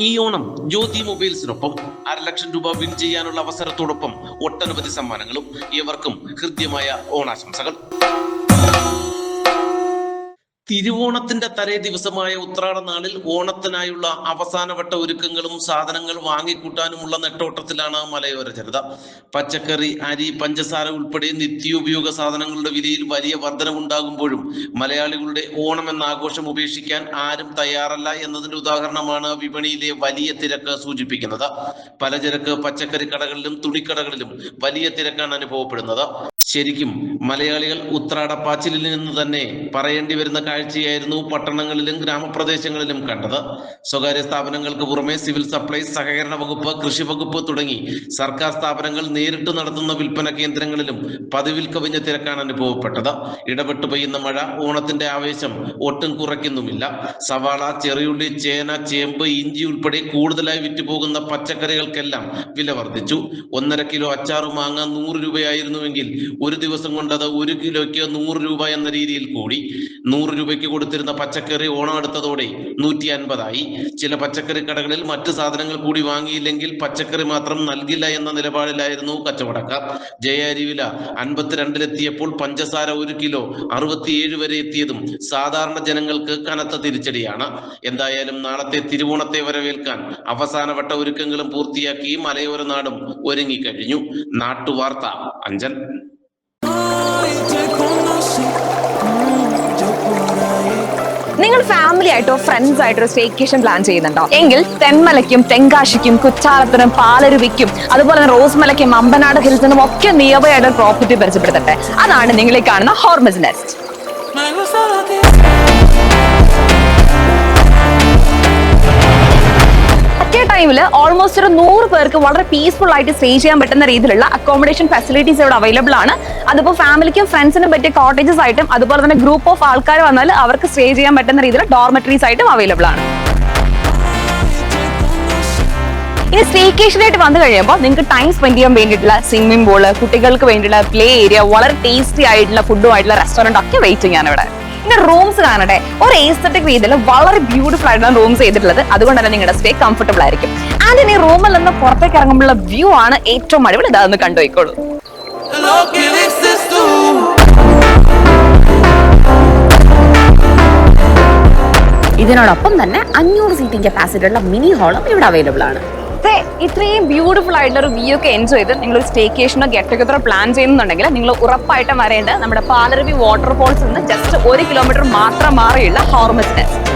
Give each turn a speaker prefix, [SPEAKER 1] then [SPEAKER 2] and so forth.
[SPEAKER 1] ഈ ഓണം ജ്യോതി മൊബൈൽസിനൊപ്പം 1.5 ലക്ഷം രൂപ വിൻ ചെയ്യാനുള്ള അവസരത്തോടൊപ്പം ഒട്ടനവധി സമ്മാനങ്ങളും. ഏവർക്കും ഹൃദ്യമായ ഓണാശംസകൾ. തിരുവോണത്തിന്റെ തലേ ദിവസമായ ഉത്രാട നാളിൽ ഓണത്തിനായുള്ള അവസാനവട്ട ഒരുക്കങ്ങളും സാധനങ്ങൾ വാങ്ങിക്കൂട്ടാനുമുള്ള നെട്ടോട്ടത്തിലാണ് മലയോര ജനത. പച്ചക്കറി, അരി, പഞ്ചസാര ഉൾപ്പെടെ നിത്യോപയോഗ സാധനങ്ങളുടെ വിലയിൽ വലിയ വർധനവുണ്ടാകുമ്പോഴും മലയാളികളുടെ ഓണം എന്ന ആഘോഷം ഉപേക്ഷിക്കാൻ ആരും തയ്യാറല്ല എന്നതിന്റെ ഉദാഹരണമാണ് വിപണിയിലെ വലിയ തിരക്ക് സൂചിപ്പിക്കുന്നത്. പലചരക്ക്, പച്ചക്കറി കടകളിലും തുണിക്കടകളിലും വലിയ തിരക്കാണ് അനുഭവപ്പെടുന്നത്. ശരിക്കും മലയാളികൾ ഉത്രാടപ്പാച്ചിലിൽ നിന്ന് തന്നെ പറയേണ്ടി വരുന്ന കാഴ്ചയായിരുന്നു പട്ടണങ്ങളിലും ഗ്രാമപ്രദേശങ്ങളിലും കണ്ടത്. സ്വകാര്യ സ്ഥാപനങ്ങൾക്ക് പുറമെ സിവിൽ സപ്ലൈസ്, സഹകരണ വകുപ്പ്, കൃഷി വകുപ്പ് തുടങ്ങി സർക്കാർ സ്ഥാപനങ്ങൾ നേരിട്ട് നടത്തുന്ന വിൽപ്പന കേന്ദ്രങ്ങളിലും പതിവിൽ കവിഞ്ഞ തിരക്കാണ് അനുഭവപ്പെട്ടത്. ഇടപെട്ടു പെയ്യുന്ന മഴ ഓണത്തിന്റെ ആവേശം ഒട്ടും കുറയ്ക്കുന്നുമില്ല. സവാള, ചെറിയുള്ളി, ചേന, ചേമ്പ്, ഇഞ്ചി ഉൾപ്പെടെ കൂടുതലായി വിറ്റുപോകുന്ന പച്ചക്കറികൾക്കെല്ലാം വില വർദ്ധിച്ചു. 1.5 കിലോ അച്ചാറ് മാങ്ങ 100 രൂപയായിരുന്നുവെങ്കിൽ ഒരു ദിവസം കൊണ്ട് അത് 1 കിലോയ്ക്ക് 100 രൂപ എന്ന രീതിയിൽ കൂടി. 100 രൂപയ്ക്ക് കൊടുത്തിരുന്ന പച്ചക്കറി ഓണം അടുത്തതോടെ 150 ആയി. ചില പച്ചക്കറി കടകളിൽ മറ്റ് സാധനങ്ങൾ കൂടി വാങ്ങിയില്ലെങ്കിൽ പച്ചക്കറി മാത്രം നൽകില്ല എന്ന നിലപാടിലായിരുന്നു കച്ചവടക്കാർ. ജയ അരി വില 52-ലെത്തിയപ്പോൾ പഞ്ചസാര 1 കിലോ 67 വരെ എത്തിയതും സാധാരണ ജനങ്ങൾക്ക് കനത്ത തിരിച്ചടിയാണ്. എന്തായാലും നാളത്തെ തിരുവോണത്തെ വരവേൽക്കാൻ അവസാനവട്ട ഒരുക്കങ്ങളും പൂർത്തിയാക്കി മലയോര നാടും ഒരുങ്ങിക്കഴിഞ്ഞു. നാട്ടുവാർത്ത അഞ്ചൽ.
[SPEAKER 2] നിങ്ങൾ ഫാമിലി ആയിട്ടോ ഫ്രണ്ട്സ് ആയിട്ടോ സ്റ്റേക്കേഷൻ പ്ലാൻ ചെയ്യുന്നുണ്ടോ എങ്കിൽ തെന്മലയ്ക്കും, തെങ്കാശിക്കും, കുറ്റാലത്തിനും, പാലരുവിക്കും, അതുപോലെ തന്നെ റോസ്മലയ്ക്കും, അമ്പനാട് ഹിൽസിനും ഒക്കെ നിയർബൈ ആയിട്ട് പ്രോപ്പർട്ടി പരിചയപ്പെടുത്തട്ടെ. അതാണ് നിങ്ങളീ കാണുന്ന ഹോർമസ് നെസ്റ്റ്. ടൈമിൽ ഓൾമോസ്റ്റ് ഒരു 100 പേർക്ക് വളരെ പീസ്ഫുൾ ആയിട്ട് സ്റ്റേ ചെയ്യാൻ പറ്റുന്ന രീതിയിലുള്ള അക്കോമഡേഷൻ ഫെസിലിറ്റീസ് ഇവിടെ അവൈലബിൾ ആണ്. അതിപ്പോൾ ഫാമിലിക്കും ഫ്രണ്ട്സിനും പറ്റിയ കോട്ടേജസ് ആയിട്ടും അതുപോലെ തന്നെ ഗ്രൂപ്പ് ഓഫ് ആൾക്കാർ വന്നാൽ അവർക്ക് സ്റ്റേ ചെയ്യാൻ പറ്റുന്ന രീതിയിൽ ഡോർമെറ്ററീസ് ആയിട്ടും അവൈലബിൾ ആണ്. ഇനി സ്റ്റേക്കേഷനായിട്ട് വന്നു കഴിയുമ്പോൾ നിങ്ങൾക്ക് ടൈം സ്പെൻഡ് ചെയ്യാൻ വേണ്ടിയിട്ടുള്ള സ്വിമ്മിംഗ് പൂള്, കുട്ടികൾക്ക് വേണ്ടിയിട്ടുള്ള പ്ലേ ഏരിയ, വളരെ ടേസ്റ്റി ആയിട്ടുള്ള ഫുഡുമായിട്ടുള്ള റെസ്റ്റോറന്റ് ഒക്കെ വെയിറ്റിംഗ് ആണ് ഇവിടെ. പിന്നെ റൂംസ് കാണട്ടെ, ഒരു എസ്തെറ്റിക് രീതിയിൽ വളരെ ബ്യൂട്ടിഫുൾ ആയിട്ടാണ് റൂംസ് ചെയ്തിട്ടുള്ളത്. അതുകൊണ്ട് തന്നെ നിങ്ങളുടെ സ്റ്റേ കംഫർട്ടബിൾ ആയിരിക്കും. ആൻഡ് ഇനി റൂമിൽ നിന്ന് പുറത്തേക്ക് ഇറങ്ങുമ്പോഴുള്ള വ്യൂ ആണ് ഏറ്റവും അടിപൊളി. ഇതാന്ന് കണ്ടുപോയിക്കോളൂ. ഇതിനോടൊപ്പം തന്നെ 500 സീറ്റിംഗ് കപ്പാസിറ്റി ഉള്ള മിനി ഹാളും ഇവിടെ അവൈലബിൾ ആണ്. ഇത്രയും ബ്യൂട്ടിഫുൾ ആയിട്ടുള്ള ഒരു വ്യൂ ഒക്കെ എൻജോയ് ചെയ്ത് നിങ്ങൾ ഒരു സ്റ്റേക്കേഷനോ ഗെറ്റ് ടുഗദറോ പ്ലാൻ ചെയ്യുന്നുണ്ടെങ്കിൽ നിങ്ങൾ ഉറപ്പായിട്ടും വരേണ്ടത് നമ്മുടെ പാലരുവി വാട്ടർഫോൾസ് നിന്ന് ജസ്റ്റ് 1 കിലോമീറ്റർ മാത്രം മാറിയുള്ള ഹോർമസ് നെസ്റ്റ്.